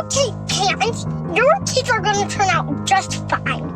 okay, parents, your kids are going to turn out just fine.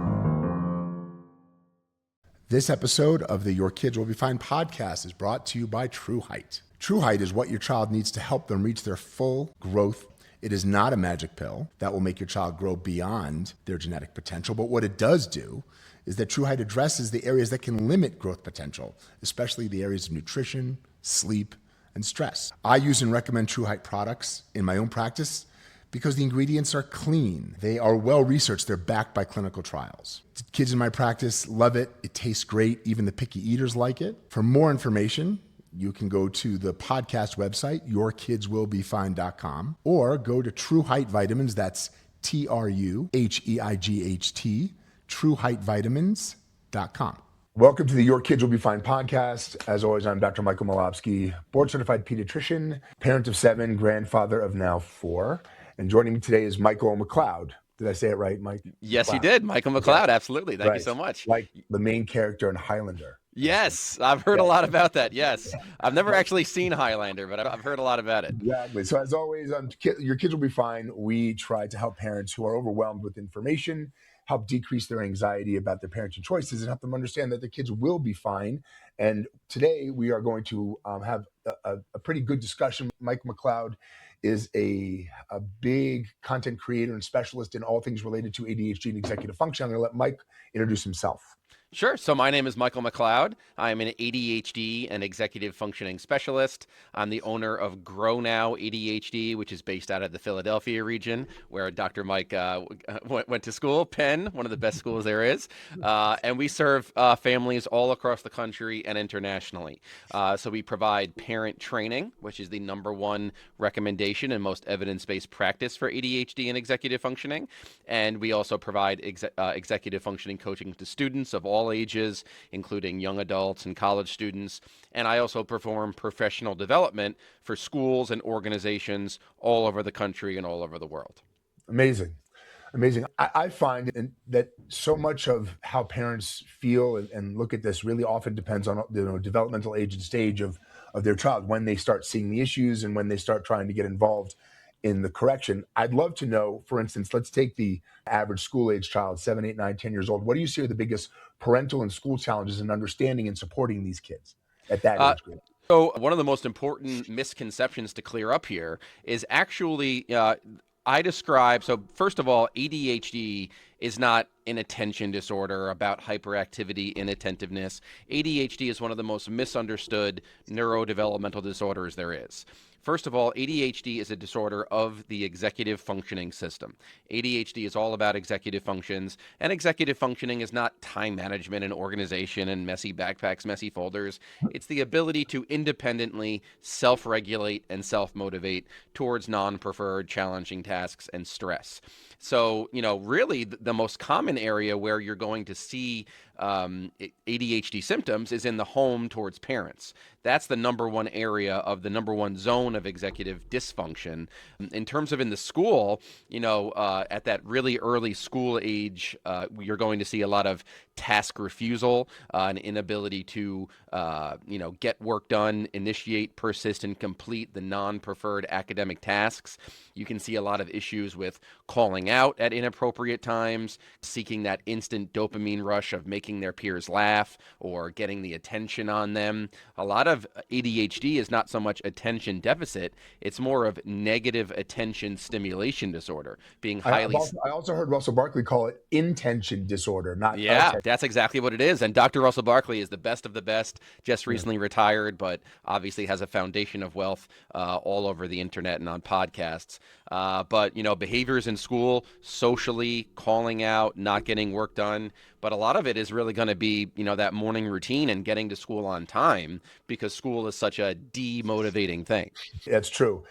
This episode of the Your Kids Will Be Fine podcast is brought to you by True Height. True Height is what your child needs to help them reach their full growth. It is not a magic pill that will make your child grow beyond their genetic potential, but what it does do is that True Height addresses the areas that can limit growth potential, especially the areas of nutrition, sleep, and stress. I use and recommend True Height products in my own practice because the ingredients are clean. They are well researched. They're backed by clinical trials. Kids in my practice love it. It tastes great. Even the picky eaters like it. For more information, you can go to the podcast website, yourkidswillbefine.com, or go to True Height Vitamins, that's TruHeightGht, TrueHeightVitamins.com. Welcome to the Your Kids Will Be Fine podcast. As always, I'm Dr. Michael MacLeod, board-certified pediatrician, parent of 7, grandfather of now 4. And joining me today is Michael MacLeod. Did I say it right, Mike? Yes, MacLeod. You did. Michael MacLeod, absolutely. Thank Right. you so much. Like the main character in Highlander. Yes, I've heard a lot about that, yes. I've never actually seen Highlander, but I've heard a lot about it. Exactly. So as always, Your Kids Will Be Fine, we try to help parents who are overwhelmed with information, help decrease their anxiety about their parenting choices, and help them understand that their kids will be fine. And today we are going to have a pretty good discussion. Michael MacLeod is a big content creator and specialist in all things related to ADHD and executive function. I'm going to let Mike introduce himself. Sure. So my name is Michael MacLeod. I'm an ADHD and executive functioning specialist. I'm the owner of GrowNow ADHD, which is based out of the Philadelphia region, where Dr. Mike went to school, Penn, one of the best schools there is. And we serve families all across the country and internationally. So we provide parent training, which is the number one recommendation and most evidence-based practice for ADHD and executive functioning. And we also provide executive functioning coaching to students of all ages, including young adults and college students. And I also perform professional development for schools and organizations all over the country and all over the world. Amazing. I find that so much of how parents feel and look at this really often depends on developmental age and stage of their child, when they start seeing the issues and when they start trying to get involved in the correction. I'd love to know, for instance, let's take the average school age child, 7, 8, 9, 10 years old. What do you see are the biggest parental and school challenges in understanding and supporting these kids at that age group? So one of the most important misconceptions to clear up here is actually, so first of all, ADHD is not an attention disorder about hyperactivity, inattentiveness. ADHD is one of the most misunderstood neurodevelopmental disorders there is. First of all, ADHD is a disorder of the executive functioning system. ADHD is all about executive functions, and executive functioning is not time management and organization and messy backpacks, messy folders. It's the ability to independently self-regulate and self-motivate towards non-preferred, challenging tasks and stress. So, really the most common area where you're going to see ADHD symptoms is in the home towards parents. That's the number one area of the number one zone of executive dysfunction. In terms of in the school, at that really early school age, you're going to see a lot of task refusal, an inability to, get work done, initiate, persist, and complete the non-preferred academic tasks. You can see a lot of issues with calling out at inappropriate times, seeking that instant dopamine rush of making their peers laugh or getting the attention on them. A lot of ADHD is not so much attention deficit, it's more of negative attention stimulation disorder, being highly... I also heard Russell Barkley call it intention disorder, not... Yeah, that's exactly what it is. And Dr. Russell Barkley is the best of the best, just recently retired, but obviously has a foundation of wealth all over the internet and on podcasts. But behaviors in school, socially, calling out, not getting work done. But a lot of it is really going to be, that morning routine and getting to school on time, because school is such a demotivating thing. That's true.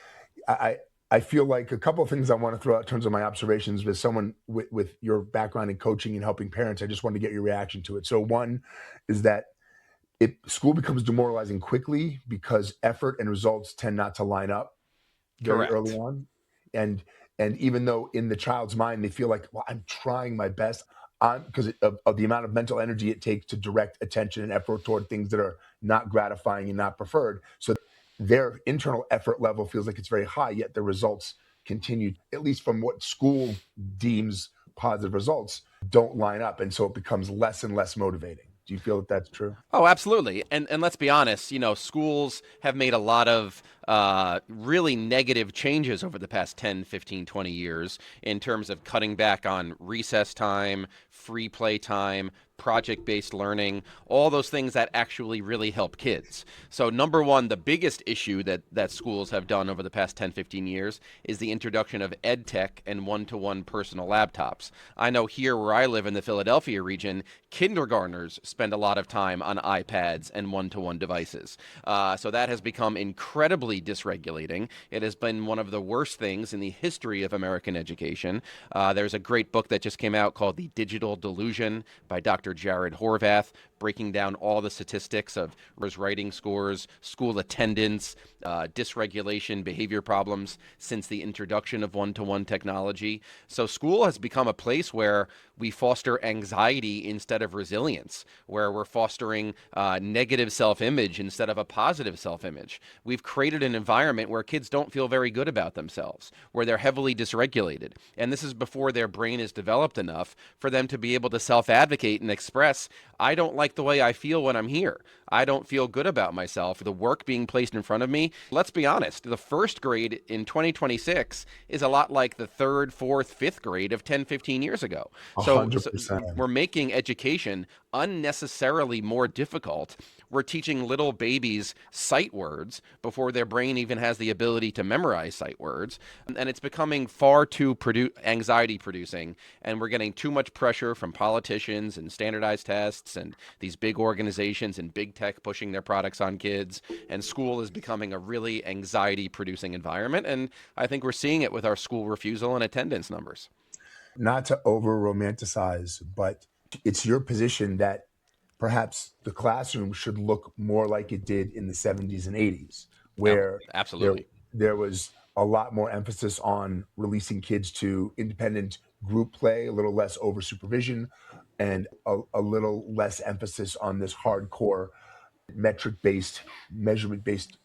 I feel like a couple of things I want to throw out in terms of my observations with someone with your background in coaching and helping parents. I just wanted to get your reaction to it. So one is that school becomes demoralizing quickly because effort and results tend not to line up very early on. And even though in the child's mind, they feel like, well, I'm trying my best because of the amount of mental energy it takes to direct attention and effort toward things that are not gratifying and not preferred. So their internal effort level feels like it's very high, yet the results continue, at least from what school deems positive results, don't line up. And so it becomes less and less motivating. Do you feel that that's true? Oh, absolutely. And let's be honest, schools have made a lot of really negative changes over the past 10, 15, 20 years in terms of cutting back on recess time, free play time, project-based learning, all those things that actually really help kids. So number one, the biggest issue that schools have done over the past 10, 15 years is the introduction of ed tech and one-to-one personal laptops. I know here where I live in the Philadelphia region, kindergartners spend a lot of time on iPads and one-to-one devices. So that has become incredibly dysregulating. It has been one of the worst things in the history of American education. There's a great book that just came out called The Digital Delusion by Dr. Jared Horvath, breaking down all the statistics of writing scores, school attendance, dysregulation, behavior problems since the introduction of one-to-one technology. So school has become a place where we foster anxiety instead of resilience, where we're fostering negative self-image instead of a positive self-image. We've created an environment where kids don't feel very good about themselves, where they're heavily dysregulated. And this is before their brain is developed enough for them to be able to self-advocate and express, I don't like the way I feel when I'm here. I don't feel good about myself. The work being placed in front of me, let's be honest, the first grade in 2026 is a lot like the third, fourth, fifth grade of 10, 15 years ago. So 100%. we're making education unnecessarily more difficult. We're teaching little babies sight words before their brain even has the ability to memorize sight words. And it's becoming far too anxiety producing. And we're getting too much pressure from politicians and standardized tests and these big organizations and big tech pushing their products on kids. And school is becoming a really anxiety producing environment. And I think we're seeing it with our school refusal and attendance numbers. Not to over romanticize, but it's your position that perhaps the classroom should look more like it did in the 70s and 80s, where Absolutely. there was a lot more emphasis on releasing kids to independent group play, a little less over supervision, and a little less emphasis on this hardcore metric-based, measurement-based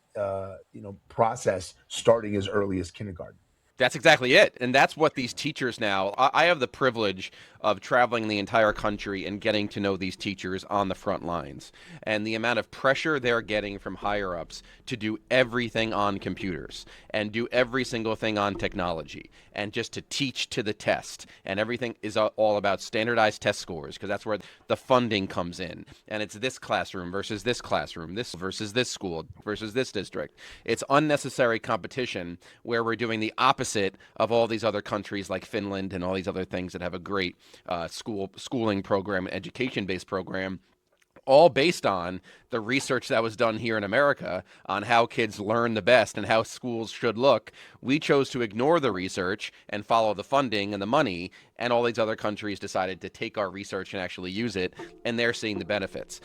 process starting as early as kindergarten. That's exactly it. And that's what these teachers now, I have the privilege of traveling the entire country and getting to know these teachers on the front lines. And the amount of pressure they're getting from higher ups to do everything on computers and do every single thing on technology and just to teach to the test. And everything is all about standardized test scores because that's where the funding comes in. And it's this classroom versus this classroom, this versus this school versus this district. It's unnecessary competition where we're doing the opposite of all these other countries like Finland and all these other things that have a great schooling program, education-based program, all based on the research that was done here in America on how kids learn the best and how schools should look. We chose to ignore the research and follow the funding and the money, and all these other countries decided to take our research and actually use it, and they're seeing the benefits.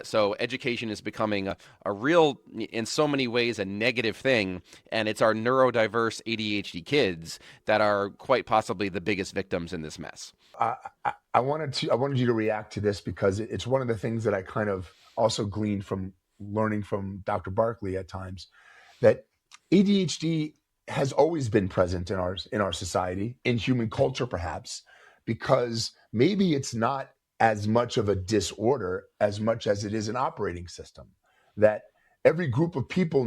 So education is becoming a real, in so many ways, a negative thing, and it's our neurodiverse ADHD kids that are quite possibly the biggest victims in this mess. I wanted you to react to this because it's one of the things that I kind of also gleaned from learning from Dr. Barkley at times, that ADHD has always been present in our society, in human culture perhaps, because maybe it's not as much of a disorder as much as it is an operating system. That every group of people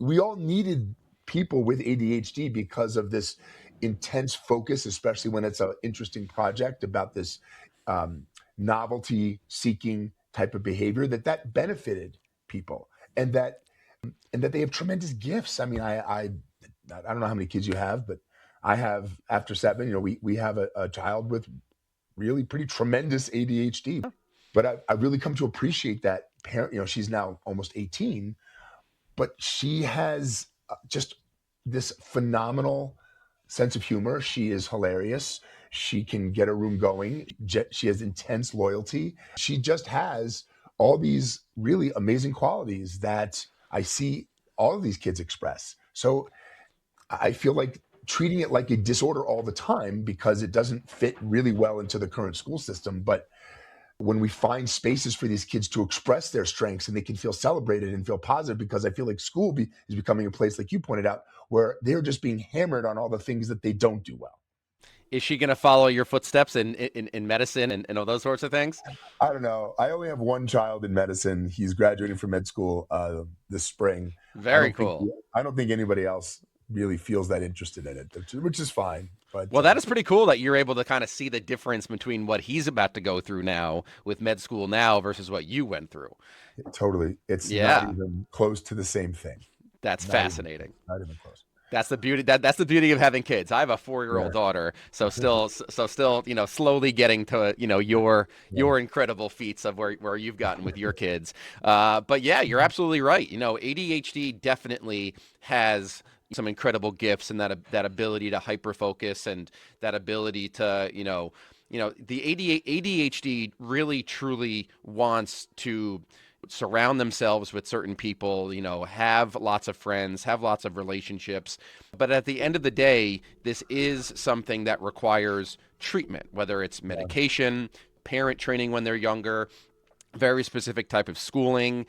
we all needed people with ADHD because of this intense focus, especially when it's an interesting project about this novelty seeking type of behavior that benefited people, and that they have tremendous gifts. I mean, I don't know how many kids you have, but I have, after 7, we have a child with really pretty tremendous ADHD. But I really come to appreciate that parent. She's now almost 18, but she has just this phenomenal sense of humor. She is hilarious. She can get a room going. She has intense loyalty. She just has all these really amazing qualities that I see all of these kids express. So I feel like treating it like a disorder all the time because it doesn't fit really well into the current school system. But when we find spaces for these kids to express their strengths and they can feel celebrated and feel positive, because I feel like school is becoming a place, like you pointed out, where they're just being hammered on all the things that they don't do well. Is she going to follow your footsteps in medicine and all those sorts of things? I don't know. I only have one child in medicine. He's graduating from med school this spring. Very cool. I don't think anybody else really feels that interested in it, which is fine. But well, that is pretty cool that you're able to kind of see the difference between what he's about to go through now with med school now versus what you went through. Totally. It's not even close to the same thing. That's fascinating. Not even close. That's the beauty. That's the beauty of having kids. I have a 4-year-old daughter, so still, slowly getting to your incredible feats of where you've gotten with your kids. But yeah, you're absolutely right. ADHD definitely has some incredible gifts and that ability to hyperfocus and that ability to the ADHD really truly wants to surround themselves with certain people, have lots of friends, have lots of relationships. But at the end of the day, this is something that requires treatment, whether it's medication, parent training when they're younger, very specific type of schooling,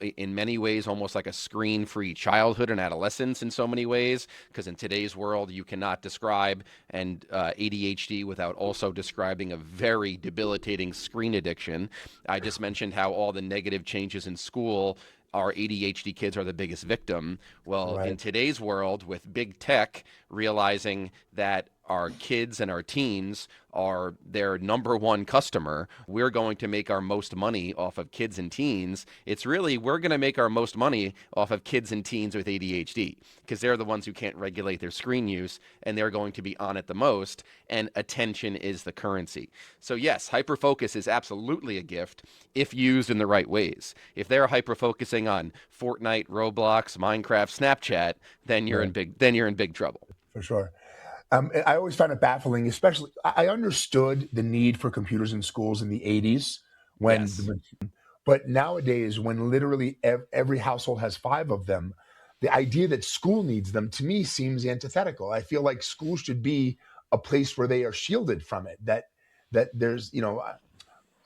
in many ways almost like a screen-free childhood and adolescence in so many ways, because in today's world you cannot describe ADHD without also describing a very debilitating screen addiction. I just mentioned how all the negative changes in school, our ADHD kids are the biggest victim. Well, in today's world, with big tech realizing that our kids and our teens are their number one customer, we're going to make our most money off of kids and teens. It's really, we're going to make our most money off of kids and teens with ADHD, because they're the ones who can't regulate their screen use, and they're going to be on it the most, and attention is the currency. So yes, hyperfocus is absolutely a gift if used in the right ways. If they're hyperfocusing on Fortnite, Roblox, Minecraft, Snapchat, then you're in big trouble. For sure. I always found it baffling, especially I understood the need for computers in schools in the 80s but nowadays when literally every household has 5 of them, the idea that school needs them to me seems antithetical. I feel like school should be a place where they are shielded from it, that there's,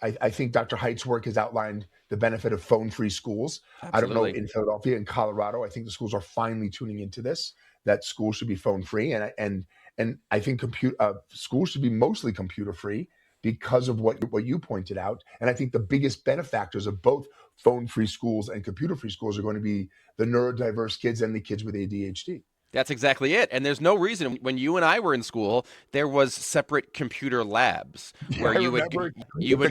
I think Dr. Haidt's work has outlined the benefit of phone-free schools. Absolutely. I don't know, in Philadelphia and Colorado, I think the schools are finally tuning into this, that schools should be phone-free. And I think schools should be mostly computer-free because of what you pointed out. And I think the biggest benefactors of both phone-free schools and computer-free schools are going to be the neurodiverse kids and the kids with ADHD. That's exactly it. And there's no reason, when you and I were in school, there was separate computer labs where you would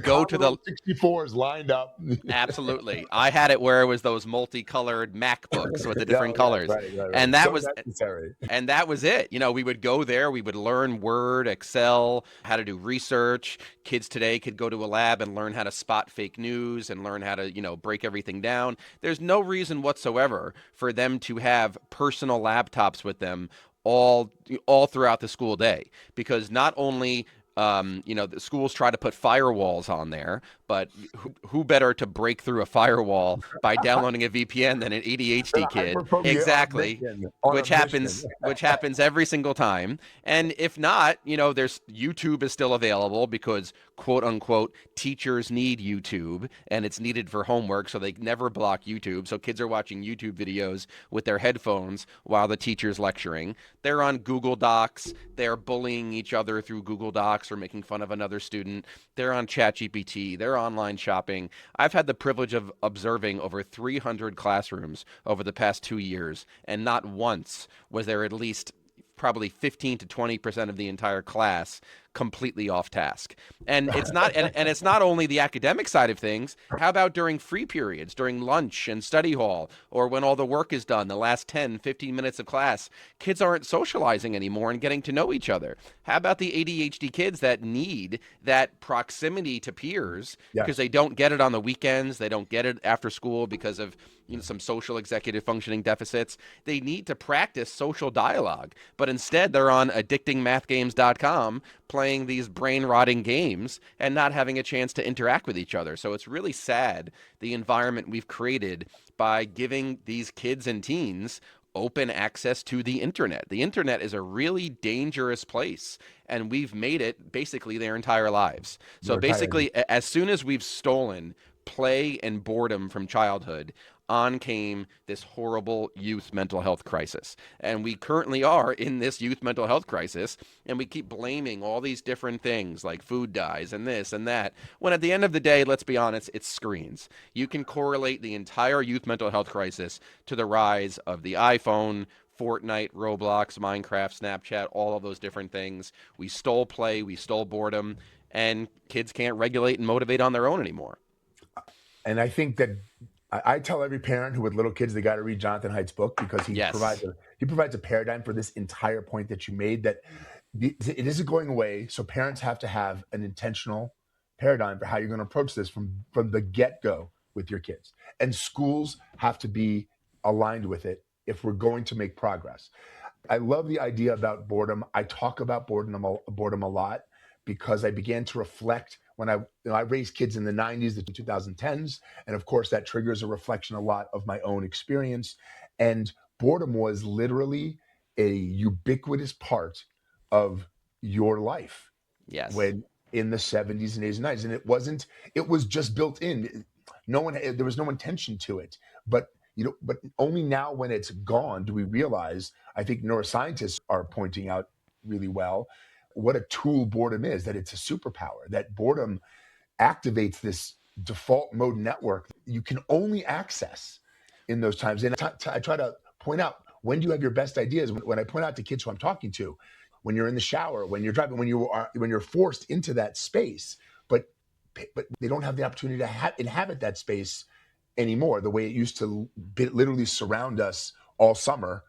go to the 64s lined up. Absolutely. I had it where it was those multicolored MacBooks with the different colors. Right. And that was necessary. And that was it. We would go there, we would learn Word, Excel, how to do research. Kids today could go to a lab and learn how to spot fake news and learn how to, break everything down. There's no reason whatsoever for them to have personal laptops with them all throughout the school day, because not only the schools try to put firewalls on there, but who better to break through a firewall by downloading a VPN than an ADHD kid? Exactly, which happens every single time. And if not, there's YouTube is still available because quote unquote teachers need YouTube and it's needed for homework, so they never block YouTube. So kids are watching YouTube videos with their headphones while the teacher's lecturing. They're on Google Docs. They're bullying each other through Google Docs or making fun of another student. They're on ChatGPT. They're online shopping. I've had the privilege of observing over 300 classrooms over the past 2 years, and not once was there at least probably 15 to 20% of the entire class completely off task. And it's not and it's not only the academic side of things. How about during free periods, during lunch and study hall, or when all the work is done, the last 10, 15 minutes of class, kids aren't socializing anymore and getting to know each other. How about the ADHD kids that need that proximity to peers because they don't get it on the weekends, they don't get it after school because of some social executive functioning deficits. They need to practice social dialogue, but instead they're on addictingmathgames.com playing these brain-rotting games and not having a chance to interact with each other. So it's really sad, the environment we've created by giving these kids and teens open access to the internet. The internet is a really dangerous place, and we've made it basically their entire lives. So basically, as soon as we've stolen play and boredom from childhood, on came this horrible youth mental health crisis. And we currently are in this youth mental health crisis, and we keep blaming all these different things like food dyes and this and that, when at the end of the day, let's be honest, it's screens. You can correlate the entire youth mental health crisis to the rise of the iPhone, Fortnite, Roblox, Minecraft, Snapchat, all of those different things. We stole play, we stole boredom, and kids can't regulate and motivate on their own anymore. And I think that I tell every parent who with little kids, they got to read Jonathan Haidt's book, because he provides a paradigm for this entire point that you made, that it isn't going away. So parents have to have an intentional paradigm for how you're going to approach this from the get-go with your kids. And schools have to be aligned with it if we're going to make progress. I love the idea about boredom. I talk about boredom a lot, because I began to reflect when I raised kids in the 90s, the 2010s. And of course, that triggers a reflection a lot of my own experience. And boredom was literally a ubiquitous part of your life. Yes. When in the 70s and 80s and 90s. And it was just built in. There was no intention to it. But only now when it's gone do we realize, I think neuroscientists are pointing out really well, what a tool boredom is, that it's a superpower, that boredom activates this default mode network you can only access in those times. And I try to point out, when do you have your best ideas? When I point out to kids who I'm talking to, when you're in the shower, when you're driving, when you're forced into that space, but they don't have the opportunity to inhabit that space anymore, the way it used to literally surround us all summer.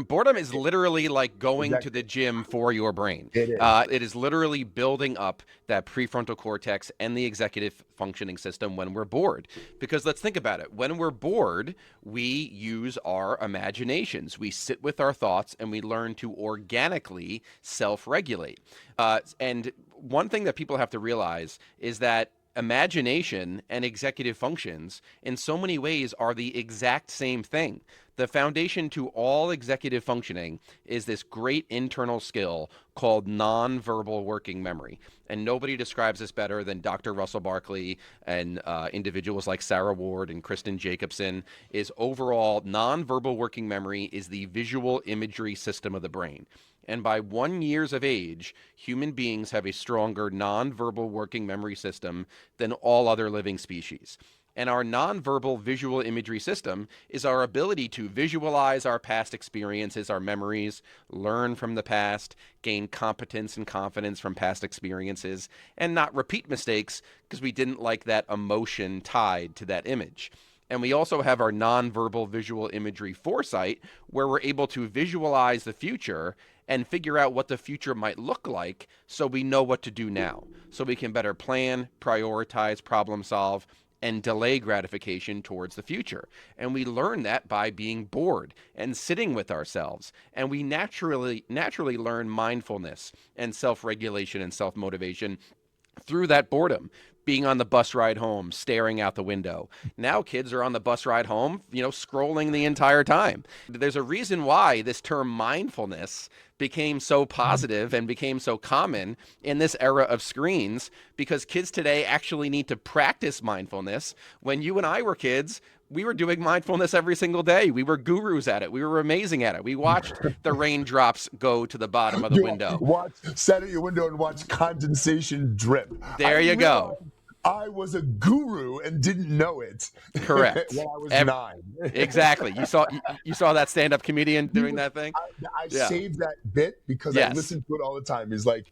Boredom is literally like going to the gym for your brain. It is. It is literally building up that prefrontal cortex and the executive functioning system when we're bored. Because let's think about it. When we're bored, we use our imaginations. We sit with our thoughts and we learn to organically self-regulate. And one thing that people have to realize is that imagination and executive functions in so many ways are the exact same thing. The foundation to all executive functioning is this great internal skill called nonverbal working memory. And nobody describes this better than Dr. Russell Barkley and individuals like Sarah Ward and Kristen Jacobson. Is overall nonverbal working memory is the visual imagery system of the brain. And by 1 year of age, human beings have a stronger nonverbal working memory system than all other living species. And our nonverbal visual imagery system is our ability to visualize our past experiences, our memories, learn from the past, gain competence and confidence from past experiences, and not repeat mistakes because we didn't like that emotion tied to that image. And we also have our nonverbal visual imagery foresight, where we're able to visualize the future and figure out what the future might look like so we know what to do now. So we can better plan, prioritize, problem solve, and delay gratification towards the future. And we learn that by being bored and sitting with ourselves. And we naturally learn mindfulness and self-regulation and self-motivation through that boredom. Being on the bus ride home, staring out the window. Now kids are on the bus ride home, scrolling the entire time. There's a reason why this term mindfulness became so positive and became so common in this era of screens, because kids today actually need to practice mindfulness. When you and I were kids, we were doing mindfulness every single day. We were gurus at it. We were amazing at it. We watched the raindrops go to the bottom of the window. Sat at your window and watch condensation drip. There you go. I was a guru and didn't know it. Correct. When I was 9. Exactly. You saw that stand-up comedian doing that thing? I saved that bit because I listened to it all the time. He's like,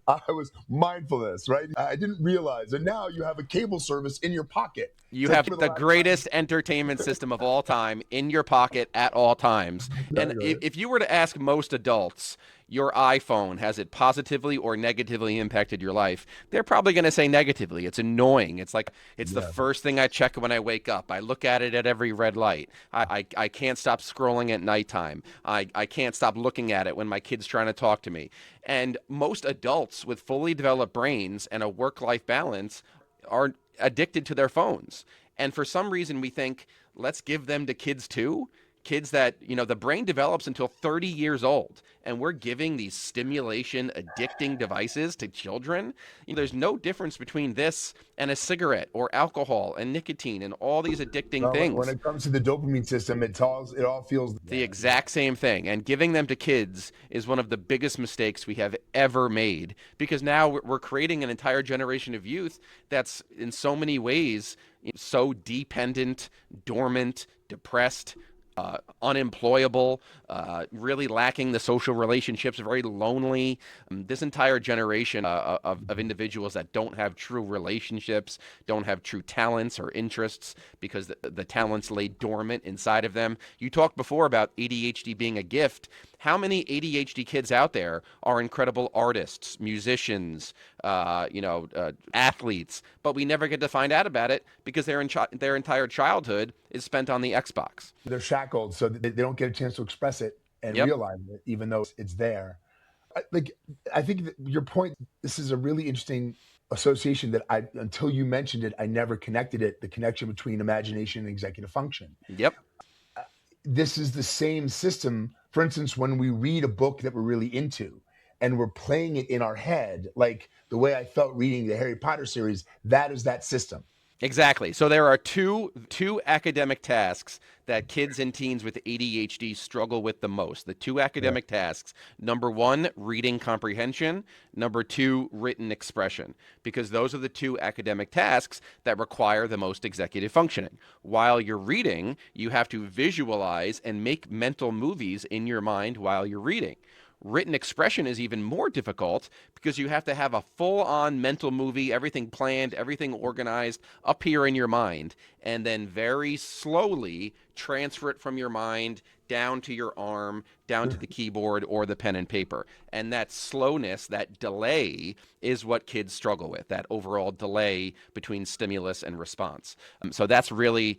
I was mindfulness, right? I didn't realize. And now you have a cable service in your pocket. You have the greatest entertainment system of all time in your pocket at all times. And if you were to ask most adults, your iPhone, has it positively or negatively impacted your life? They're probably going to say negatively. It's annoying. It's like, it's the first thing I check when I wake up. I look at it at every red light. I can't stop scrolling at nighttime. I can't stop looking at it when my kid's trying to talk to me. And most adults with fully developed brains and a work-life balance are addicted to their phones. And for some reason we think, let's give them to kids too. kids that, the brain develops until 30 years old, and we're giving these stimulation addicting devices to children. There's no difference between this and a cigarette or alcohol and nicotine and all these addicting Well, when things. it comes to the dopamine system, it all feels The exact same thing. And giving them to kids is one of the biggest mistakes we have ever made, because now we're creating an entire generation of youth that's in so many ways so dependent, dormant, depressed, unemployable, really lacking the social relationships, very lonely. This entire generation of individuals that don't have true relationships, don't have true talents or interests because the talents lay dormant inside of them. You talked before about ADHD being a gift. How many ADHD kids out there are incredible artists, musicians, athletes, but we never get to find out about it because their entire childhood is spent on the Xbox. they're shackled, so they don't get a chance to express it and Yep. realize it, even though it's there. I think that your point. This is a really interesting association that until you mentioned it, I never connected it. The connection between imagination and executive function. Yep. This is the same system. For instance, when we read a book that we're really into and we're playing it in our head, like the way I felt reading the Harry Potter series, that is that system. Exactly. So there are two academic tasks that kids and teens with ADHD struggle with the most. The two academic tasks: number one, reading comprehension; number two, written expression, because those are the two academic tasks that require the most executive functioning. While you're reading, you have to visualize and make mental movies in your mind while you're reading. Written expression is even more difficult because you have to have a full-on mental movie, everything planned, everything organized up here in your mind, and then very slowly transfer it from your mind down to your arm, down to the keyboard or the pen and paper. And that slowness, that delay, is what kids struggle with, that overall delay between stimulus and response. So that's really,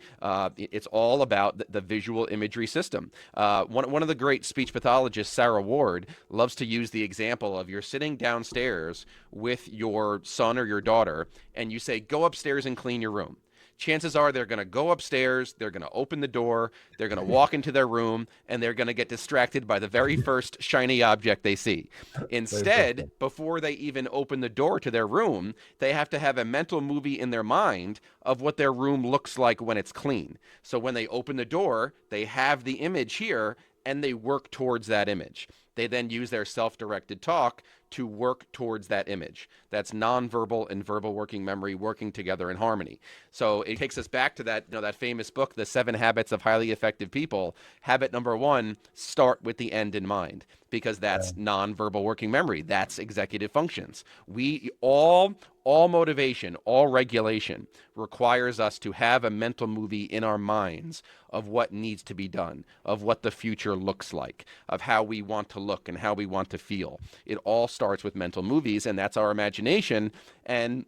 it's all about the visual imagery system. One of the great speech pathologists, Sarah Ward, loves to use the example of you're sitting downstairs with your son or your daughter, and you say, go upstairs and clean your room. Chances are they're going to go upstairs, they're going to open the door, they're going to walk into their room, and they're going to get distracted by the very first shiny object they see. Instead, before they even open the door to their room, they have to have a mental movie in their mind of what their room looks like when it's clean. So when they open the door, they have the image here, and they work towards that image. They then use their self-directed talk to work towards that image. That's nonverbal and verbal working memory working together in harmony. So it takes us back to that, that famous book, The 7 Habits of Highly Effective People. Habit number 1, start with the end in mind, because that's nonverbal working memory. That's executive functions. We all motivation, all regulation requires us to have a mental movie in our minds of what needs to be done, of what the future looks like, of how we want to look and how we want to feel. It all starts with mental movies, and that's our imagination. And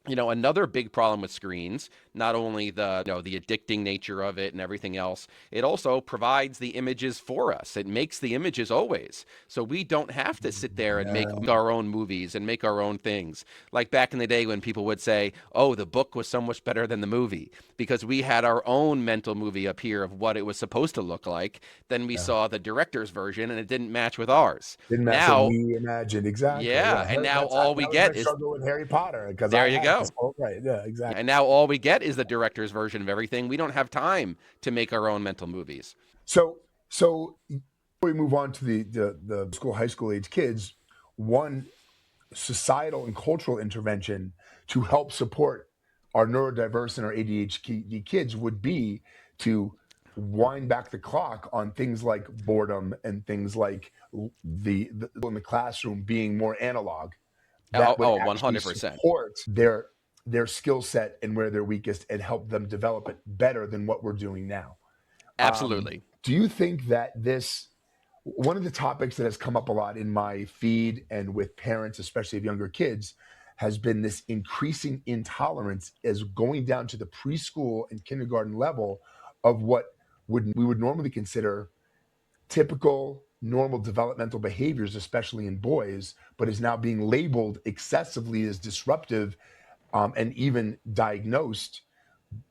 another big problem with screens, not only the addicting nature of it and everything else, it also provides the images for us. It makes the images always. So we don't have to sit there and make our own movies and make our own things. Like back in the day when people would say, oh, the book was so much better than the movie, because we had our own mental movie up here of what it was supposed to look like. Then we saw the director's version and it didn't match with ours. Didn't match what we imagined. Exactly. Yeah, and now all we get is struggle with Harry Potter, because there you go. Right. Yeah, exactly. And now all we get is the director's version of everything. We don't have time to make our own mental movies. So before we move on to the school, high school age kids, one societal and cultural intervention to help support our neurodiverse and our ADHD kids would be to wind back the clock on things like boredom and things like the in the classroom being more analog. That would 100%. support their skill set and where they're weakest and help them develop it better than what we're doing now. Absolutely. Do you think that one of the topics that has come up a lot in my feed and with parents, especially of younger kids, has been this increasing intolerance as going down to the preschool and kindergarten level of what we would normally consider typical normal developmental behaviors, especially in boys, but is now being labeled excessively as disruptive and even diagnosed.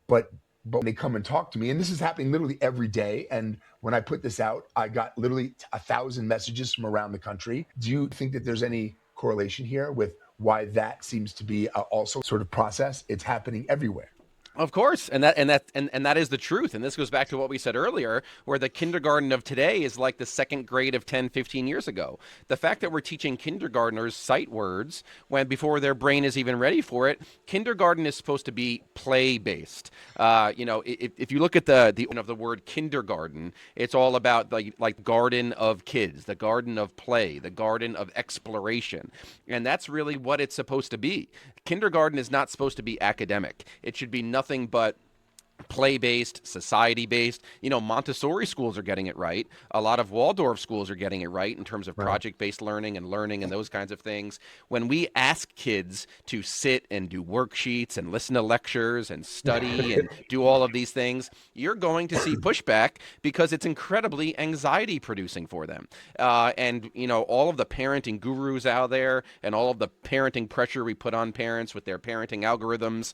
But But when they come and talk to me, and this is happening literally every day. And when I put this out, I got literally 1,000 messages from around the country. Do you think that there's any correlation here with why that seems to be also sort of process? It's happening everywhere. Of course, and that is the truth. And this goes back to what we said earlier, where the kindergarten of today is like the second grade of 10, 15 years ago. The fact that we're teaching kindergartners sight words when before their brain is even ready for it, kindergarten is supposed to be play-based. If you look at the of the word kindergarten, it's all about like garden of kids, the garden of play, the garden of exploration, and that's really what it's supposed to be. Kindergarten is not supposed to be academic. It should be nothing but play-based, society-based. Montessori schools are getting it right. A lot of Waldorf schools are getting it right in terms of project-based learning and those kinds of things. When we ask kids to sit and do worksheets and listen to lectures and study and do all of these things, you're going to see pushback because it's incredibly anxiety-producing for them. And all of the parenting gurus out there and all of the parenting pressure we put on parents with their parenting algorithms,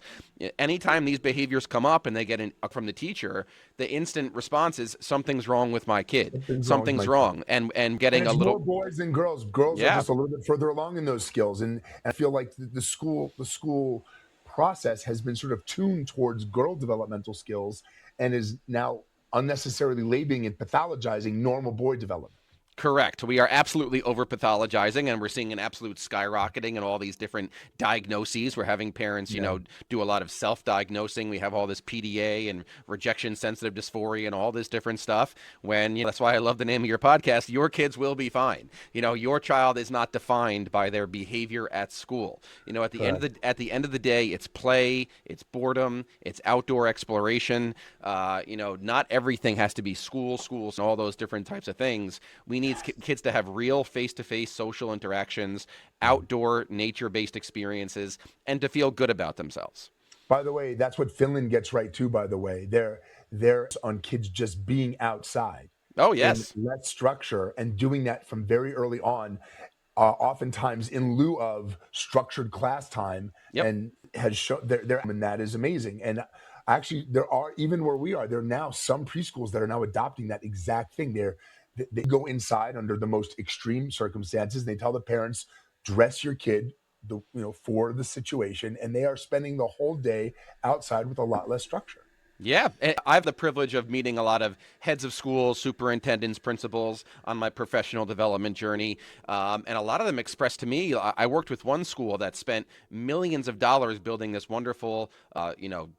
anytime these behaviors come up and they get from the teacher, the instant response is something's wrong with my kid. Something's wrong. And getting and it's a little more boys than girls. Girls are just a little bit further along in those skills. And I feel like the school process has been sort of tuned towards girl developmental skills and is now unnecessarily labeling and pathologizing normal boy development. Correct. We are absolutely over pathologizing, and we're seeing an absolute skyrocketing in all these different diagnoses. We're having parents, do a lot of self-diagnosing. We have all this PDA and rejection-sensitive dysphoria and all this different stuff. When that's why I love the name of your podcast. Your kids will be fine. Your child is not defined by their behavior at school. At the end of the day, it's play, it's boredom, it's outdoor exploration. Not everything has to be schools, and all those different types of things. We need kids to have real face-to-face social interactions, outdoor nature-based experiences, and to feel good about themselves. By the way, that's what Finland gets right too, by the way. They're on kids just being outside. Oh, yes. And less structure and doing that from very early on, oftentimes in lieu of structured class time. Yep. And has shown and that is amazing. And actually, there are, even where we are, there are now some preschools that are now adopting that exact thing. They go inside under the most extreme circumstances. They tell the parents, dress your kid for the situation, and they are spending the whole day outside with a lot less structure. Yeah, I have the privilege of meeting a lot of heads of schools, superintendents, principals on my professional development journey. And a lot of them expressed to me, I worked with one school that spent millions of dollars building this wonderful,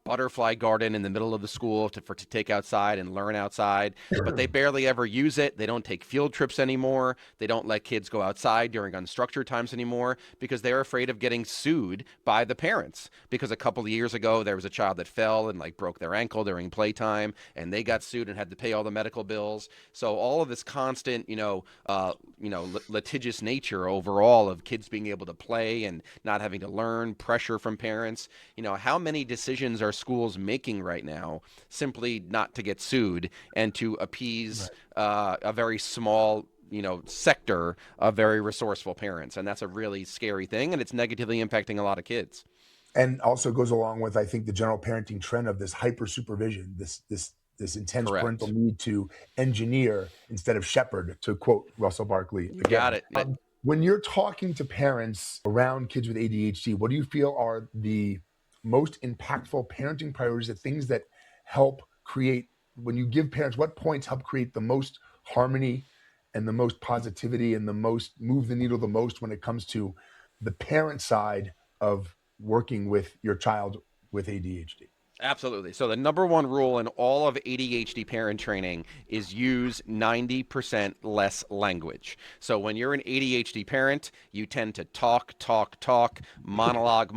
butterfly garden in the middle of the school to take outside and learn outside. But they barely ever use it. They don't take field trips anymore. They don't let kids go outside during unstructured times anymore because they're afraid of getting sued by the parents. Because a couple of years ago, there was a child that fell and broke their ankle during playtime, and they got sued and had to pay all the medical bills. So all of this constant, litigious nature overall of kids being able to play and not having to learn, pressure from parents. How many decisions are schools making right now simply not to get sued and to appease a very small sector of very resourceful parents? And that's a really scary thing, and it's negatively impacting a lot of kids. And also goes along with, I think, the general parenting trend of this hyper supervision, this intense parental need to engineer instead of shepherd, to quote Russell Barkley. You got it. When you're talking to parents around kids with ADHD, what do you feel are the most impactful parenting priorities, the things that help create, when you give parents, what points help create the most harmony and the most positivity and the most move the needle the most when it comes to the parent side of working with your child with ADHD? Absolutely. So the number one rule in all of ADHD parent training is use 90% less language. So when you're an ADHD parent, you tend to talk, monologue,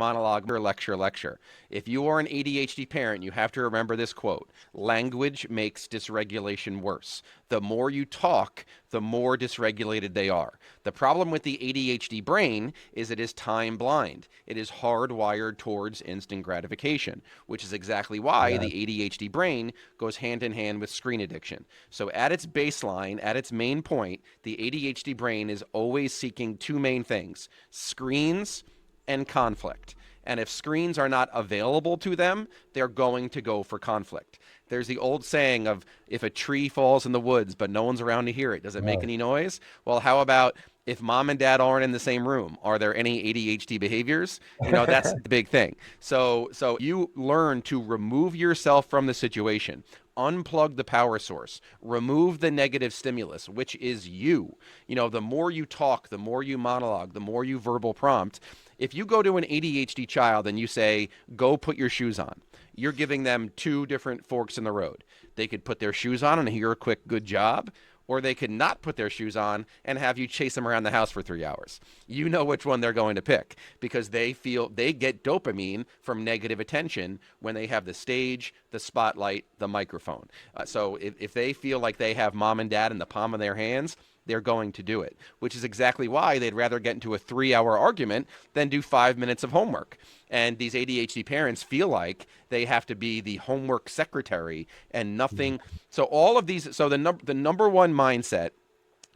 or lecture. If you are an ADHD parent, you have to remember this quote: language makes dysregulation worse. The more you talk, the more dysregulated they are. The problem with the ADHD brain is it is time blind. It is hardwired towards instant gratification, which is exactly why the ADHD brain goes hand in hand with screen addiction. So at its baseline, at its main point, the ADHD brain is always seeking two main things: screens and conflict. And if screens are not available to them, they're going to go for conflict. There's the old saying of, if a tree falls in the woods but no one's around to hear it, does it make any noise? Well, how about if mom and dad aren't in the same room? Are there any ADHD behaviors? That's the big thing. So you learn to remove yourself from the situation. Unplug the power source, remove the negative stimulus, which is you. The more you talk, the more you monologue, the more you verbal prompt. If you go to an ADHD child and you say, go put your shoes on, you're giving them two different forks in the road. They could put their shoes on and hear a quick good job, or they could not put their shoes on and have you chase them around the house for 3 hours. You know which one they're going to pick, because they get dopamine from negative attention when they have the stage, the spotlight, the microphone. So if they feel like they have mom and dad in the palm of their hands, they're going to do it, which is exactly why they'd rather get into a 3-hour argument than do 5 minutes of homework. And these ADHD parents feel like they have to be the homework secretary and nothing. So all of these, so the number one mindset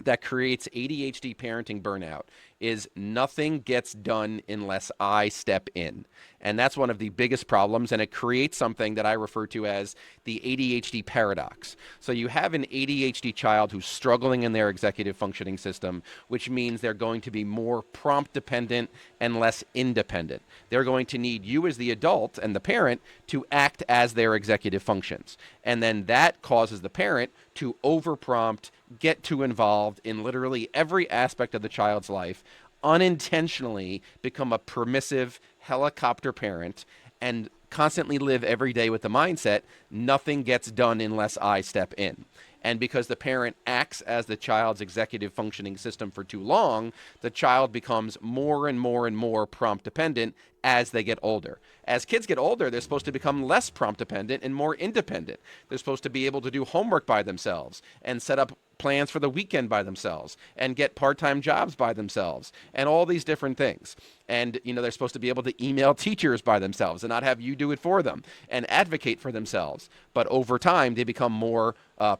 that creates ADHD parenting burnout is nothing gets done unless I step in. And that's one of the biggest problems, and it creates something that I refer to as the ADHD paradox. So you have an ADHD child who's struggling in their executive functioning system, which means they're going to be more prompt dependent and less independent. They're going to need you as the adult and the parent to act as their executive functions. And then that causes the parent to overprompt, get too involved in literally every aspect of the child's life, unintentionally become a permissive helicopter parent, and constantly live every day with the mindset, nothing gets done unless I step in. And because the parent acts as the child's executive functioning system for too long, the child becomes more and more and more prompt dependent as they get older. As kids get older, they're supposed to become less prompt dependent and more independent. They're supposed to be able to do homework by themselves and set up plans for the weekend by themselves and get part-time jobs by themselves and all these different things. And, they're supposed to be able to email teachers by themselves and not have you do it for them and advocate for themselves. But over time, they become more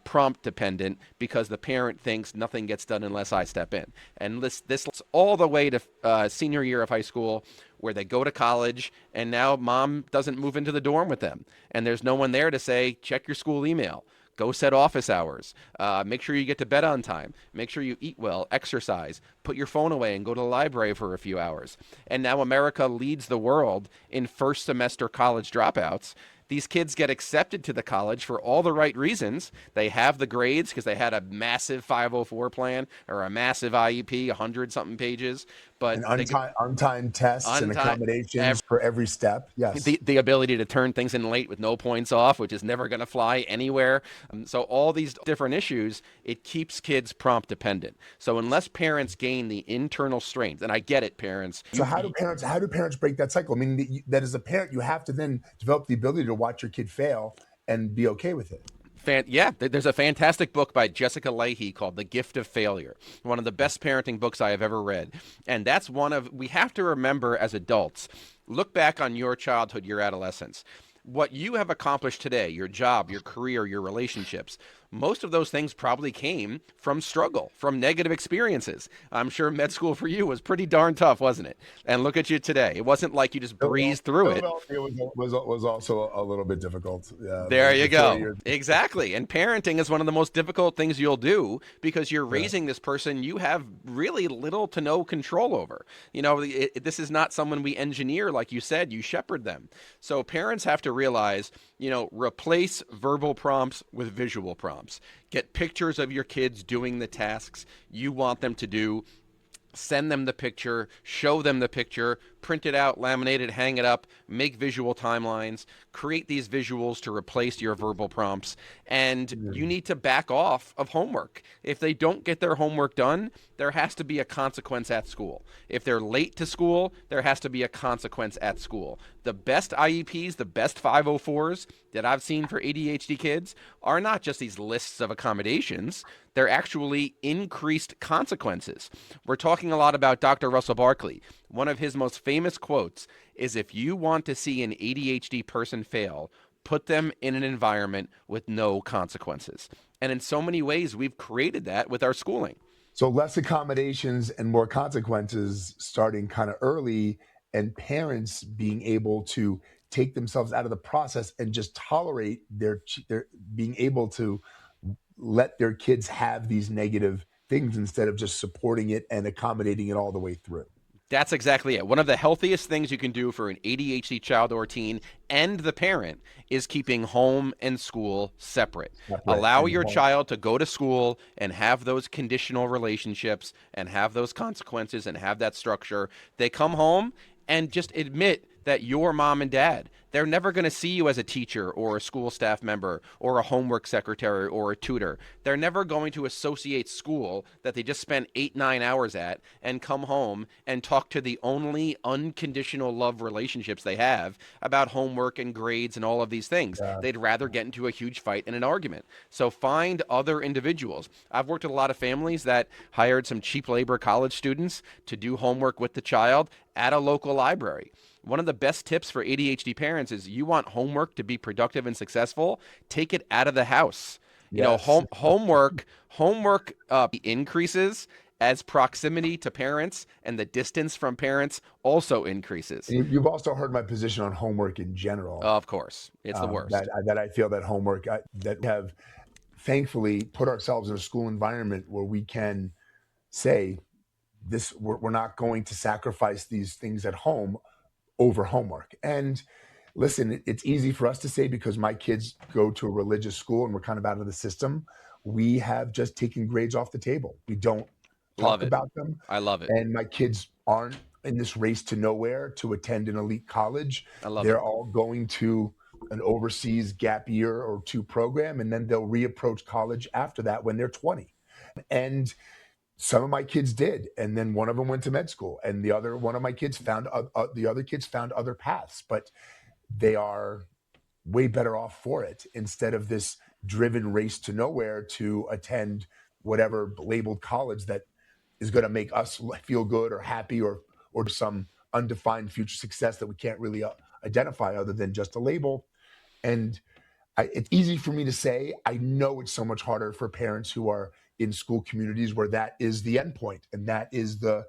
prompt dependent because the parent thinks nothing gets done unless I step in. And this all the way to senior year of high school, where they go to college and now mom doesn't move into the dorm with them. And there's no one there to say, check your school email. Go set office hours. Make sure you get to bed on time. Make sure you eat well, exercise, put your phone away and go to the library for a few hours. And now America leads the world in first semester college dropouts. These kids get accepted to the college for all the right reasons. They have the grades because they had a massive 504 plan or a massive IEP, 100-something pages. But untimed tests and accommodations for every step. Yes. The ability to turn things in late with no points off, which is never going to fly anywhere. So all these different issues, it keeps kids prompt dependent. So unless parents gain the internal strength, and I get it, parents. So how do parents break that cycle? I mean, that as a parent, you have to then develop the ability to watch your kid fail and be okay with it. There's a fantastic book by Jessica Lahey called The Gift of Failure, one of the best parenting books I have ever read. And that's we have to remember as adults, look back on your childhood, your adolescence. What you have accomplished today, your job, your career, your relationships, most of those things probably came from struggle, from negative experiences. I'm sure med school for you was pretty darn tough, wasn't it? And look at you today. It wasn't like you just breezed through it. It was also a little bit difficult. There you go. Exactly. And parenting is one of the most difficult things you'll do because you're raising this person you have really little to no control over. This is not someone we engineer, like you said, you shepherd them. So parents have to realize, replace verbal prompts with visual prompts. Get pictures of your kids doing the tasks you want them to do. Send them the picture, show them the picture, print it out, laminate it, hang it up, make visual timelines, create these visuals to replace your verbal prompts. And you need to back off of homework. If they don't get their homework done, there has to be a consequence at school. If they're late to school, there has to be a consequence at school. The best IEPs, the best 504s that I've seen for ADHD kids are not just these lists of accommodations. They're actually increased consequences. We're talking a lot about Dr. Russell Barkley. One of his most famous quotes is, if you want to see an ADHD person fail, put them in an environment with no consequences. And in so many ways, we've created that with our schooling. So less accommodations and more consequences starting kind of early. and parents being able to take themselves out of the process and just tolerate their being able to let their kids have these negative things instead of just supporting it and accommodating it all the way through. That's exactly it. One of the healthiest things you can do for an ADHD child or teen and the parent is keeping home and school separate. Separate Allow and your home. child to go to school and have those conditional relationships and have those consequences and have that structure. They come home and just admit that your mom and dad, they're never going to see you as a teacher or a school staff member or a homework secretary or a tutor. They're never going to associate school that they just spent 8-9 hours at and come home and talk to the only unconditional love relationships they have about homework and grades and all of these things. Yeah. They'd rather get into a huge fight and an argument. So find other individuals. I've worked with a lot of families that hired some cheap labor college students to do homework with the child at a local library. One of the best tips for ADHD parents is you want homework to be productive and successful, take it out of the house. You know, Yes. homework increases as proximity to parents and the distance from parents also increases. You've also heard my position on homework in general. Of course, it's the worst. That I feel that homework that we have thankfully put ourselves in a school environment where we can say this, we're not going to sacrifice these things at home over homework. And listen, it's easy for us to say because my kids go to a religious school and we're kind of out of the system. We have just taken grades off the table. We don't Love talk it. about them. I love it. And my kids aren't in this race to nowhere to attend an elite college. I love They're it. all going to an overseas gap year or two program, and then they'll reapproach college after that when they're 20. And some of my kids did, and then one of them went to med school, and the other one of my kids found the other kids found other paths, but they are way better off for it instead of this driven race to nowhere to attend whatever labeled college that is going to make us feel good or happy or some undefined future success that we can't really identify other than just a label. And it's easy for me to say. I know it's so much harder for parents who are in school communities where that is the endpoint and that is the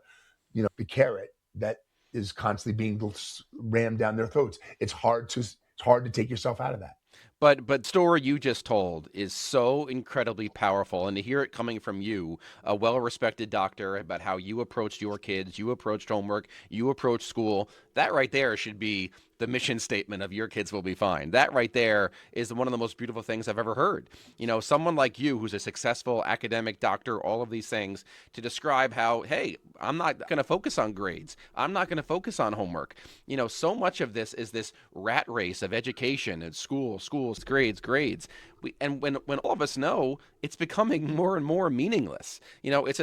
carrot that is constantly being rammed down their throats. It's hard to take yourself out of that. But the story you just told is so incredibly powerful, and to hear it coming from you, a well-respected doctor, about how you approached your kids, you approached homework, you approached school, that right there should be the mission statement of your kids will be fine. That right there is one of the most beautiful things I've ever heard. You know, someone like you who's a successful academic doctor, all of these things, to describe how, hey, I'm not going to focus on grades. I'm not going to focus on homework. You know, so much of this is this rat race of education and schools, grades. And when all of us know it's becoming more and more meaningless, you know, it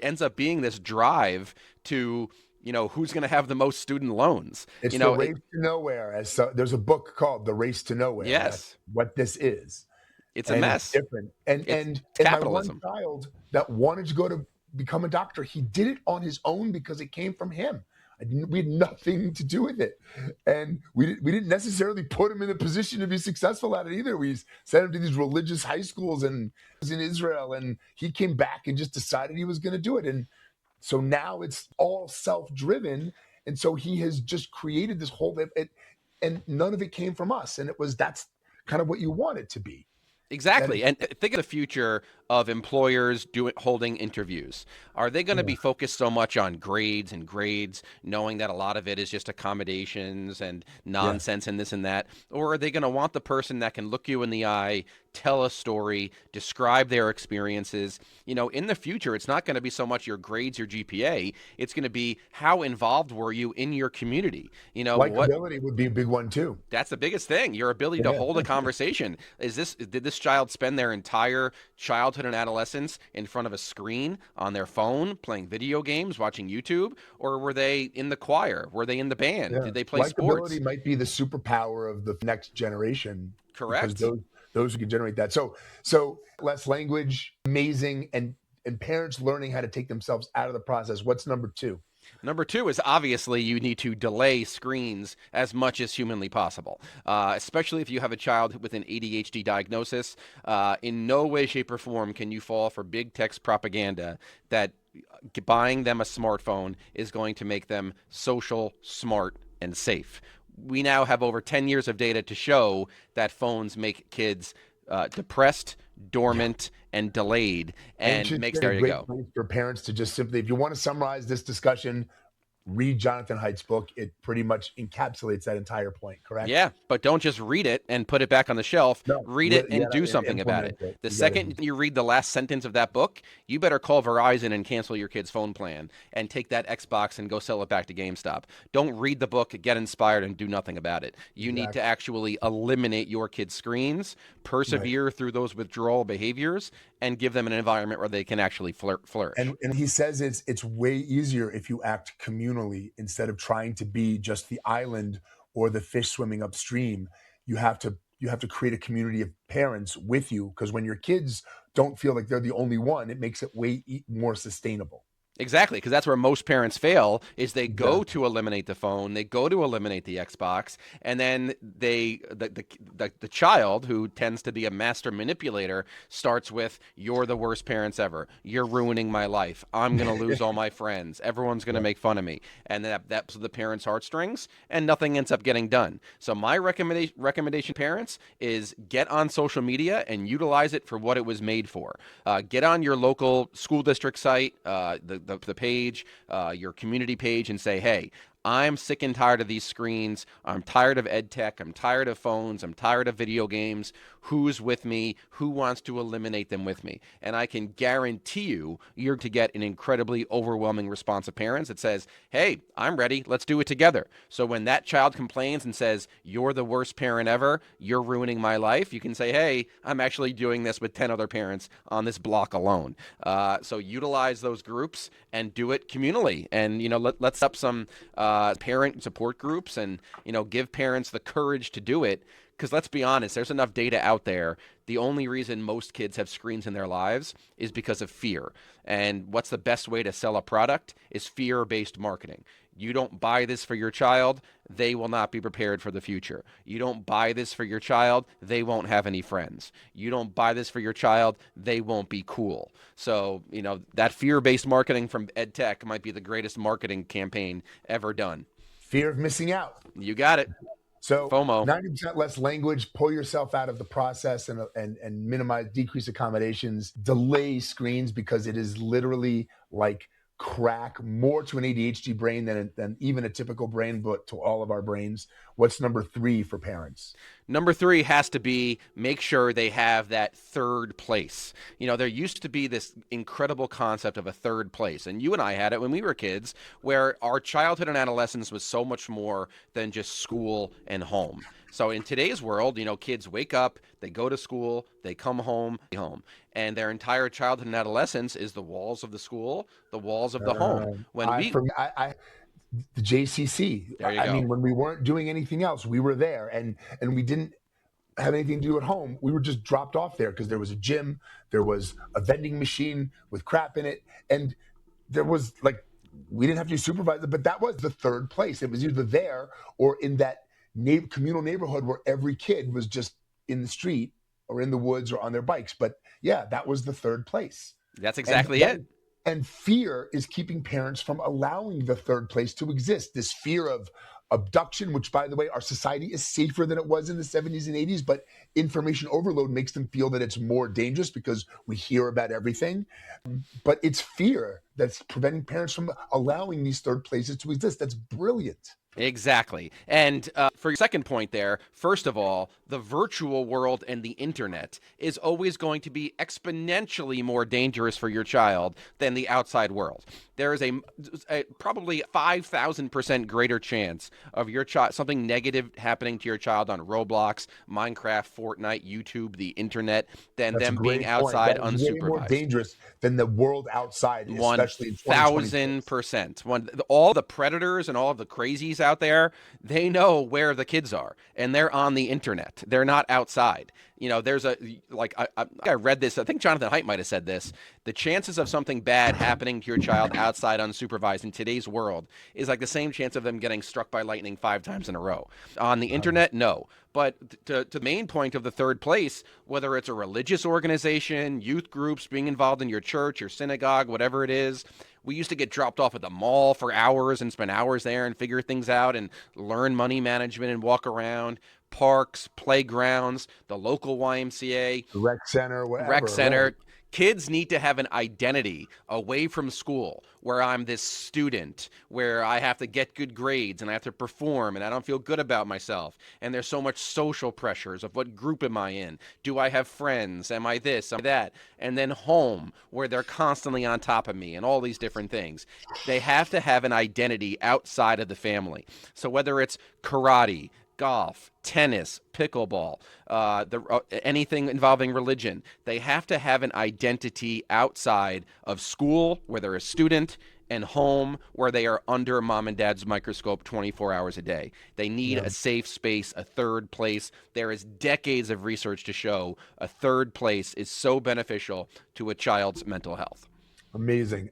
ends up being this drive to, you know, who's going to have the most student loans. It's you know, the race to nowhere. There's a book called The Race to Nowhere. Yes. That's what this is. It's a mess. It's different. And capitalism. My one child that wanted to go to become a doctor, he did it on his own because it came from him. We had nothing to do with it. And we didn't necessarily put him in a position to be successful at it either. We sent him to these religious high schools and was in Israel, and he came back and just decided he was going to do it. And so now it's all self-driven. And so he has just created this whole, and none of it came from us. And that's kind of what you want it to be. Exactly. And think of the future of employers holding interviews. Are they going to be focused so much on grades, knowing that a lot of it is just accommodations and nonsense and this and that? Or are they going to want the person that can look you in the eye, tell a story, describe their experiences? You know, in the future, it's not going to be so much your grades, your GPA. It's going to be how involved were you in your community? You know, likability would be a big one too. That's the biggest thing. Your ability to hold a conversation. Did this child spend their entire childhood and adolescence in front of a screen on their phone, playing video games, watching YouTube, or were they in the choir? Were they in the band? Did they play sports? Likability might be the superpower of the next generation. Correct. Because those who can generate that. So less language, amazing, and parents learning how to take themselves out of the process. What's number two? Number two is obviously you need to delay screens as much as humanly possible, especially if you have a child with an ADHD diagnosis. In no way, shape, or form can you fall for big text propaganda that buying them a smartphone is going to make them social, smart, and safe. We now have over 10 years of data to show that phones make kids depressed, dormant, and delayed, and Ancient makes is a there you great go. place for parents to just simply, if you want to summarize this discussion, read Jonathan Haidt's book. It pretty much encapsulates that entire point, correct? Yeah, but don't just read it and put it back on the shelf. No, Read it you and do gotta something about implement it. it. The You gotta, second you read the last sentence of that book, you better call Verizon and cancel your kid's phone plan and take that Xbox and go sell it back to GameStop. Don't read the book, get inspired, and do nothing about it. You need to exactly. actually eliminate your kid's screens, Right. persevere through those withdrawal behaviors, and give them an environment where they can actually flourish. And he says it's way easier if you act communally instead of trying to be just the island or the fish swimming upstream. You have to create a community of parents with you, because when your kids don't feel like they're the only one, it makes it way more sustainable. Exactly, because that's where most parents fail is they go Exactly. to eliminate the phone, they go to eliminate the Xbox, and then the child, who tends to be a master manipulator, starts with, "You're the worst parents ever. You're ruining my life. I'm going to lose all my friends. Everyone's going to Right. make fun of me." And that's the parents' heartstrings, and nothing ends up getting done. So my recommendation to parents is get on social media and utilize it for what it was made for. Get on your local school district site, the page, your community page, and say, "Hey, I'm sick and tired of these screens. I'm tired of ed tech. I'm tired of phones. I'm tired of video games. Who's with me? Who wants to eliminate them with me?" And I can guarantee you're to get an incredibly overwhelming response of parents that says, "Hey, I'm ready. Let's do it together." So when that child complains and says, "You're the worst parent ever. You're ruining my life," you can say, "Hey, I'm actually doing this with 10 other parents on this block alone." So utilize those groups and do it communally. And, let's up some parent support groups and, give parents the courage to do it. Because let's be honest, there's enough data out there. The only reason most kids have screens in their lives is because of fear. And what's the best way to sell a product is fear-based marketing. You don't buy this for your child, they will not be prepared for the future. You don't buy this for your child, they won't have any friends. You don't buy this for your child, they won't be cool. So, that fear-based marketing from EdTech might be the greatest marketing campaign ever done. Fear of missing out. You got it. So FOMO. 90% less language, pull yourself out of the process and minimize, decrease accommodations, delay screens, because it is literally like crack, more to an ADHD brain than even a typical brain, but to all of our brains. What's number 3 for parents? Number 3 has to be make sure they have that third place. There used to be this incredible concept of a third place, and you and I had it when we were kids, where our childhood and adolescence was so much more than just school and home. So in today's world, kids wake up, they go to school, they come home, and their entire childhood and adolescence is the walls of the school, the walls of the home. The JCC. There you I go. mean, when we weren't doing anything else, we were there, and we didn't have anything to do at home. We were just dropped off there because there was a gym, there was a vending machine with crap in it, and there was we didn't have to supervise it, but that was the third place. It was either there or in that communal neighborhood where every kid was just in the street or in the woods or on their bikes. But yeah, that was the third place. That's exactly it. And fear is keeping parents from allowing the third place to exist. This fear of abduction, which, by the way, our society is safer than it was in the 70s and 80s, but information overload makes them feel that it's more dangerous because we hear about everything. But it's fear that's preventing parents from allowing these third places to exist. That's brilliant. Exactly. And for your second point there, first of all, the virtual world and the internet is always going to be exponentially more dangerous for your child than the outside world. There is a probably 5,000% greater chance of your child, something negative happening to your child on Roblox, Minecraft, Fortnite, YouTube, the internet, than That's them being point. outside That is way more unsupervised. dangerous than the world outside, especially in 2026. 1,000%. All the predators and all of the crazies out there, they know where the kids are, and they're on the internet. They're not outside. There's I read this. I think Jonathan Haidt might have said this, The chances of something bad happening to your child outside unsupervised in today's world is like the same chance of them getting struck by lightning 5 times in a row. On the internet, no. But to the main point of the third place, whether it's a religious organization, youth groups, being involved in your church, your synagogue, whatever it is, we used to get dropped off at the mall for hours and spend hours there and figure things out and learn money management and walk around. Parks, playgrounds, the local YMCA, Rec center, whatever. rec center. Right. Kids need to have an identity away from school where I'm this student, where I have to get good grades and I have to perform and I don't feel good about myself. And there's so much social pressures of what group am I in? Do I have friends? Am I this? Am I that? And then home, where they're constantly on top of me and all these different things. They have to have an identity outside of the family. So whether it's karate, golf, tennis, pickleball, anything involving religion, they have to have an identity outside of school, where they're a student, and home, where they are under mom and dad's microscope 24 hours a day. They need a safe space, a third place. There is decades of research to show a third place is so beneficial to a child's mental health. Amazing.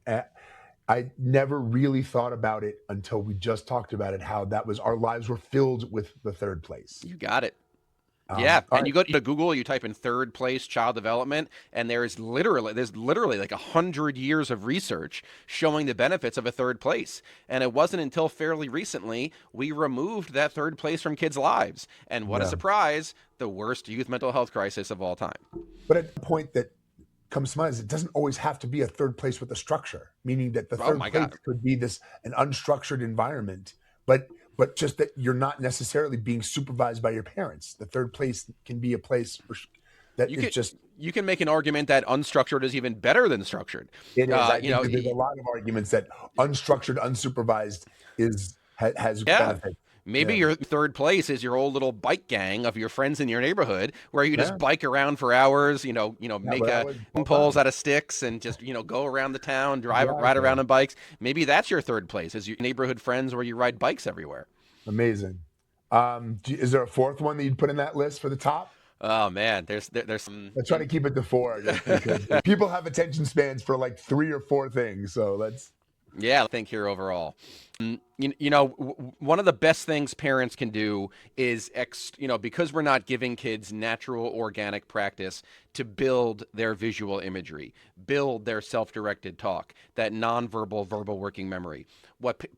I never really thought about it until we just talked about it, how that was our lives were filled with the third place. You got it. Yeah, and right. you go to Google, you type in third place child development, and there's literally like 100 years of research showing the benefits of a third place. And it wasn't until fairly recently we removed that third place from kids' lives. And what a surprise, the worst youth mental health crisis of all time. But at the point that comes to mind is it doesn't always have to be a third place with a structure, meaning that the third place could be an unstructured environment, but just that you're not necessarily being supervised by your parents. The third place can be a place that you can make an argument that unstructured is even better than structured. It is. I think there's a lot of arguments that unstructured, unsupervised has benefits. Maybe your third place is your old little bike gang of your friends in your neighborhood, where you just bike around for hours, make poles out of sticks and just, go around the town, ride around on bikes. Maybe that's your third place, is your neighborhood friends where you ride bikes everywhere. Amazing. Is there a fourth one that you'd put in that list for the top? Oh man, there's some. Let's try to keep it to 4, because people have attention spans for like 3 or 4 things. So let's. Yeah, I think here overall. One of the best things parents can do is, because we're not giving kids natural organic practice to build their visual imagery, build their self-directed talk, that nonverbal verbal working memory.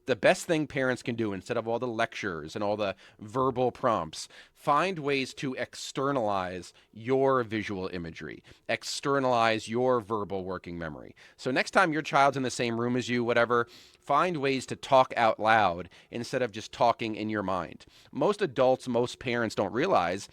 The best thing parents can do, instead of all the lectures and all the verbal prompts, find ways to externalize your visual imagery, externalize your verbal working memory. So next time your child's in the same room as you, whatever, find ways to talk out loud instead of just talking in your mind. Most adults, most parents don't realize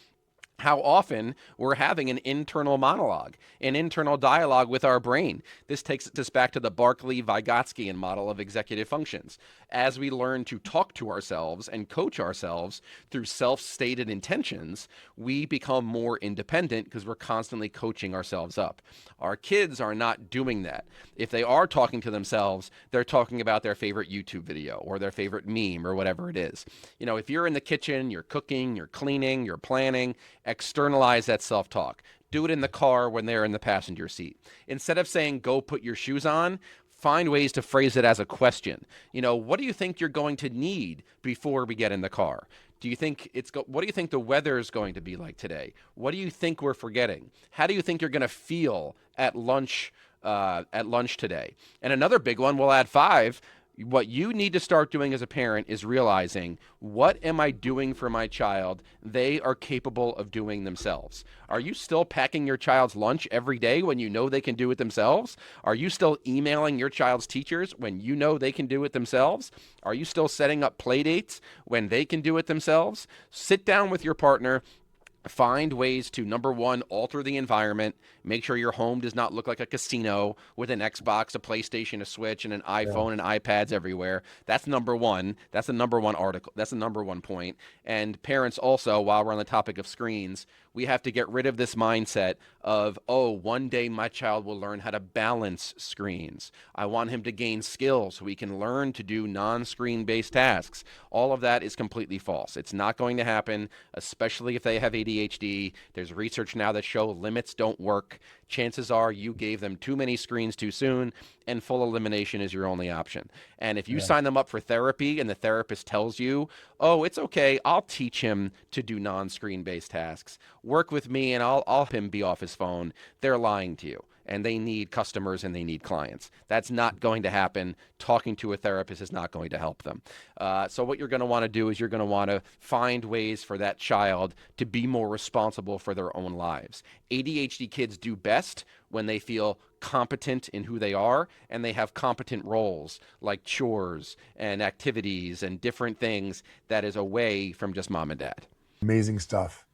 how often we're having an internal monologue, an internal dialogue with our brain. This takes us back to the Barkley-Vygotskian model of executive functions. As we learn to talk to ourselves and coach ourselves through self-stated intentions, we become more independent because we're constantly coaching ourselves up. Our kids are not doing that. If they are talking to themselves, they're talking about their favorite YouTube video or their favorite meme or whatever it is. If you're in the kitchen, you're cooking, you're cleaning, you're planning, externalize that self-talk. Do it in the car when they're in the passenger seat. Instead of saying, go put your shoes on, find ways to phrase it as a question. What do you think you're going to need before we get in the car? Do you think what do you think the weather is going to be like today? What do you think we're forgetting? How do you think you're going to feel at lunch today? And another big one, we'll add 5. What you need to start doing as a parent is realizing, what am I doing for my child they are capable of doing themselves? Are you still packing your child's lunch every day when you know they can do it themselves? Are you still emailing your child's teachers when you know they can do it themselves? Are you still setting up play dates when they can do it themselves? Sit down with your partner. Find ways to, number one, alter the environment. Make sure your home does not look like a casino with an Xbox, a PlayStation, a Switch, and an iPhone and iPads everywhere. That's number one. That's the number one article. That's the number one point. And parents also, while we're on the topic of screens, We have to get rid of this mindset of, oh, one day my child will learn how to balance screens. I want him to gain skills so he can learn to do non-screen based tasks. All of that is completely false. It's not going to happen, especially if they have ADHD. There's research now that show limits don't work. Chances are you gave them too many screens too soon, and full elimination is your only option. And if you sign them up for therapy and the therapist tells you, oh, it's okay, I'll teach him to do non-screen based tasks, work with me and I'll help him be off his phone, they're lying to you. And they need customers and they need clients. That's not going to happen. Talking to a therapist is not going to help them. So what you're going to want to do is you're going to want to find ways for that child to be more responsible for their own lives. ADHD kids do best when they feel competent in who they are and they have competent roles like chores and activities and different things that is away from just mom and dad. Amazing stuff.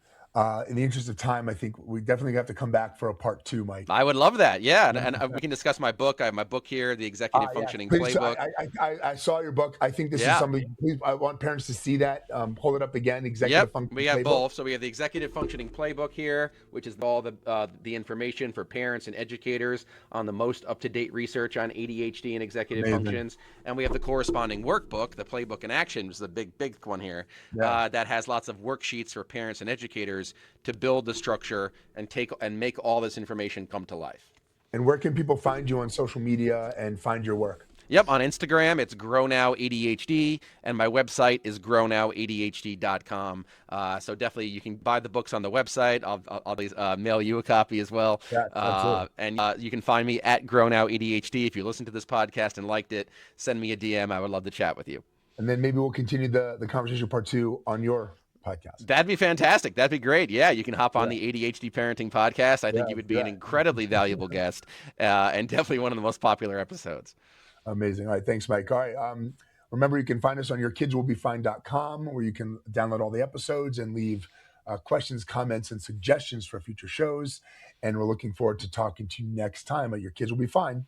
In the interest of time, I think we definitely have to come back for a part 2, Mike. I would love that. Yeah. And we can discuss my book. I have my book here, The Executive Functioning Please, Playbook. I saw your book. I think this is something, please, I want parents to see that. Hold it up again, Executive Functioning Playbook. We have both. So we have the Executive Functioning Playbook here, which is all the information for parents and educators on the most up-to-date research on ADHD and executive functions. And we have the corresponding workbook, the Playbook in Action, which is the big one here, that has lots of worksheets for parents and educators to build the structure and make all this information come to life. And where can people find you on social media and find your work? Yep, on Instagram, it's GrowNow ADHD, and my website is GrowNowADHD.com. So definitely you can buy the books on the website. I'll mail you a copy as well. Yeah, absolutely. And you can find me at GrowNow ADHD. If you listened to this podcast and liked it, send me a DM. I would love to chat with you. And then maybe we'll continue the conversation part 2 on your podcast. That'd be fantastic. That'd be great. Yeah, you can hop on the ADHD Parenting Podcast. I think you would be an incredibly valuable guest and definitely one of the most popular episodes. Amazing. All right. Thanks, Mike. All right. Remember, you can find us on yourkidswillbefine.com, where you can download all the episodes and leave questions, comments, and suggestions for future shows. And we're looking forward to talking to you next time at Your Kids Will Be Fine.